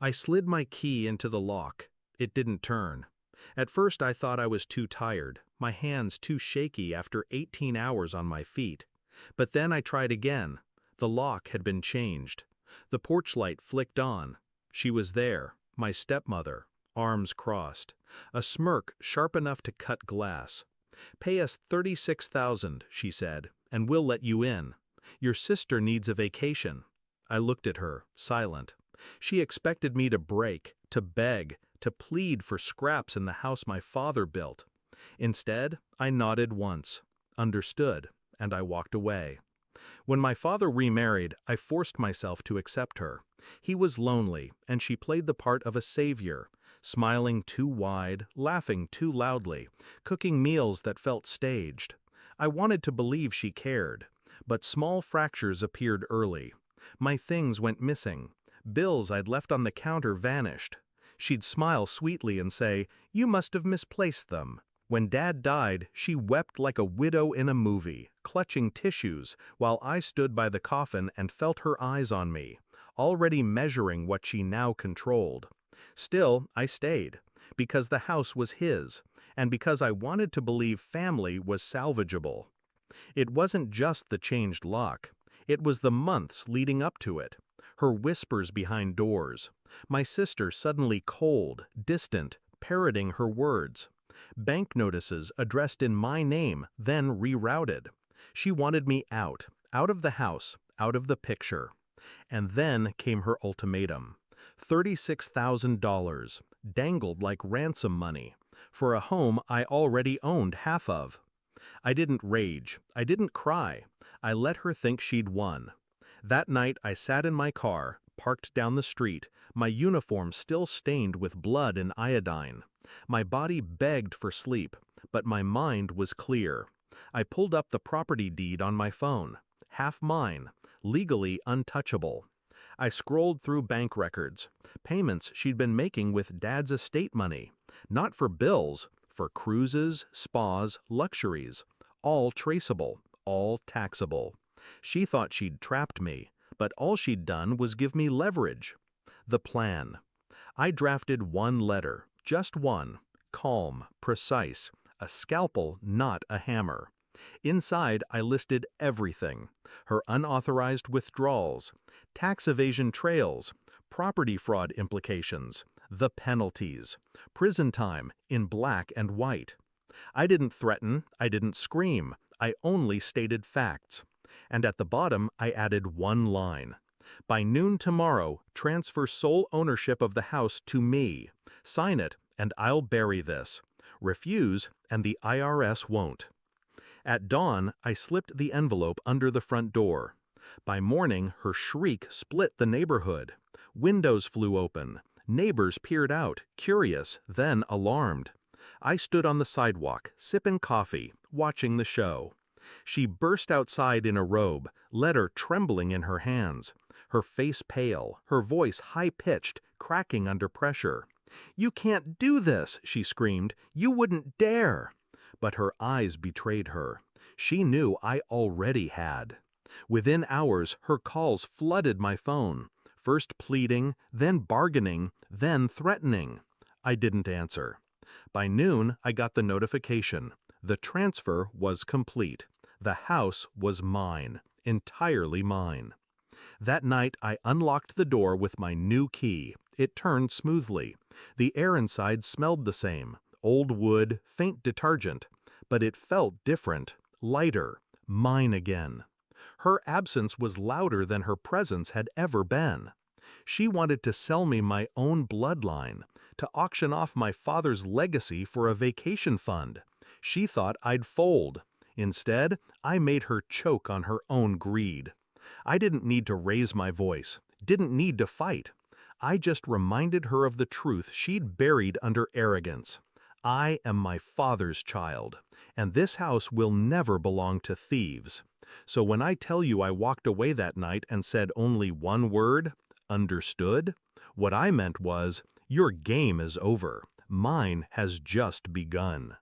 I slid my key into the lock. It didn't turn. At first I thought I was too tired, my hands too shaky after 18 hours on my feet. But then I tried again. The lock had been changed. The porch light flicked on. She was there, my stepmother, arms crossed, a smirk sharp enough to cut glass. "Pay us $36,000, she said, and we'll let you in. Your sister needs a vacation." I looked at her, silent. She expected me to break, to beg, to plead for scraps in the house my father built. Instead, I nodded once, understood, and I walked away. When my father remarried, I forced myself to accept her. He was lonely, and she played the part of a savior, smiling too wide, laughing too loudly, cooking meals that felt staged. I wanted to believe she cared, but small fractures appeared early. My things went missing. Bills I'd left on the counter vanished. She'd smile sweetly and say, "You must have misplaced them." When Dad died, she wept like a widow in a movie, clutching tissues, while I stood by the coffin and felt her eyes on me, already measuring what she now controlled. Still, I stayed, because the house was his, and because I wanted to believe family was salvageable. It wasn't just the changed lock. It was the months leading up to it. Her whispers behind doors. My sister suddenly cold, distant, parroting her words. Bank notices addressed in my name, then rerouted. She wanted me out of the house, out of the picture. And then came her ultimatum. $36,000, dangled like ransom money, for a home I already owned half of. I didn't rage, I didn't cry. I let her think she'd won. That night I sat in my car, parked down the street, my uniform still stained with blood and iodine. My body begged for sleep, but my mind was clear. I pulled up the property deed on my phone, half mine, legally untouchable. I scrolled through bank records, payments she'd been making with Dad's estate money, not for bills, for cruises, spas, luxuries, all traceable, all taxable. She thought she'd trapped me, but all she'd done was give me leverage. The plan. I drafted one letter, just one, calm, precise, a scalpel, not a hammer. Inside, I listed everything: her unauthorized withdrawals, tax evasion trails, property fraud implications, the penalties, prison time in black and white. I didn't threaten, I didn't scream, I only stated facts. And at the bottom, I added one line. By noon tomorrow, transfer sole ownership of the house to me. Sign it, and I'll bury this. Refuse, and the IRS won't. At dawn, I slipped the envelope under the front door. By morning, her shriek split the neighborhood. Windows flew open. Neighbors peered out, curious, then alarmed. I stood on the sidewalk, sipping coffee, watching the show. She burst outside in a robe, letter trembling in her hands, her face pale, her voice high-pitched, cracking under pressure. "You can't do this," she screamed. "You wouldn't dare." But her eyes betrayed her. She knew I already had. Within hours, her calls flooded my phone, first pleading, then bargaining, then threatening. I didn't answer. By noon, I got the notification. The transfer was complete. The house was mine, entirely mine. That night, I unlocked the door with my new key. It turned smoothly. The air inside smelled the same, old wood, faint detergent, but it felt different, lighter, mine again. Her absence was louder than her presence had ever been. She wanted to sell me my own bloodline, to auction off my father's legacy for a vacation fund. She thought I'd fold. Instead, I made her choke on her own greed. I didn't need to raise my voice, didn't need to fight. I just reminded her of the truth she'd buried under arrogance. I am my father's child, and this house will never belong to thieves. So when I tell you I walked away that night and said only one word, understood, what I meant was, your game is over. Mine has just begun.